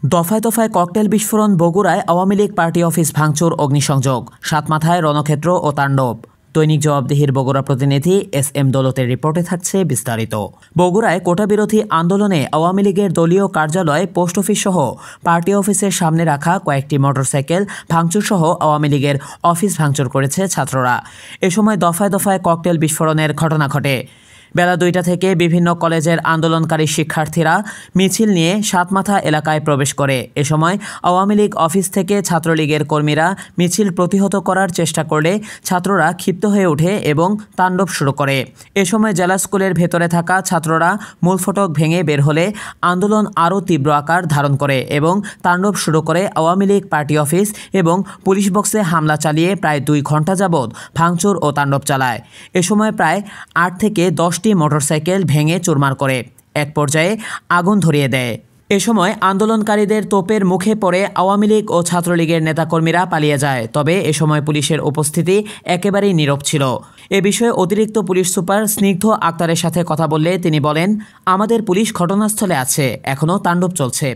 দফায় দফায় ককটেল বিস্ফোরণ, বগুড়ায় আওয়ামী লীগ পার্টি অফিস ভাঙচুর, অগ্নিসংযোগ, সাতমাথায় রণক্ষেত্র ও তাণ্ডব। দৈনিক জবাবদিহির বগুড়া প্রতিনিধি এস.এম. দৌলতের রিপোর্টে থাকছে বিস্তারিত। বগুড়ায় কোটা বিরোধী আন্দোলনে আওয়ামী লীগের দলীয় কার্যালয়, পোস্ট অফিস সহ পার্টি অফিসের সামনে রাখা কয়েকটি মোটরসাইকেল ভাঙচুর সহ আওয়ামী লীগের অফিস ভাঙচুর করেছে ছাত্ররা। এ সময় দফায় দফায় ককটেল বিস্ফোরণের ঘটনা ঘটে। বেলা ২টা থেকে বিভিন্ন কলেজের আন্দোলনকারী শিক্ষার্থীরা মিছিল নিয়ে সাতমাথা এলাকায় প্রবেশ করে। এ সময় আওয়ামী লীগ অফিস থেকে ছাত্রলীগের কর্মীরা মিছিল প্রতিহত করার চেষ্টা করলে ছাত্ররা ক্ষিপ্ত হয়ে ওঠে এবং তাণ্ডব শুরু করে। এ সময় জেলা স্কুলের ভেতরে থাকা ছাত্ররা মূল ফটক ভেঙে বের হলে আন্দোলন আরও তীব্র আকার ধারণ করে এবং তাণ্ডব শুরু করে আওয়ামী লীগ পার্টি অফিস এবং পুলিশ বক্সে হামলা চালিয়ে প্রায় ২ ঘণ্টা যাবৎ ভাঙচুর ও তাণ্ডব চালায়। এ সময় প্রায় ৮ থেকে ১০টি মোটরসাইকেল ভেঙে চুরমার করে। এক পর্যায়ে আগুন ধরিয়ে দেয়। এ সময় আন্দোলনকারীদের তোপের মুখে পড়ে আওয়ামী লীগ ও ছাত্রলীগের নেতাকর্মীরা পালিয়ে যায়। তবে এ সময় পুলিশের উপস্থিতি একেবারেই নীরব ছিল। এ বিষয়ে অতিরিক্ত পুলিশ সুপার স্নিগ্ধ আক্তারের সাথে কথা বললে তিনি বলেন, আমাদের পুলিশ ঘটনাস্থলে আছে, এখনও তাণ্ডব চলছে।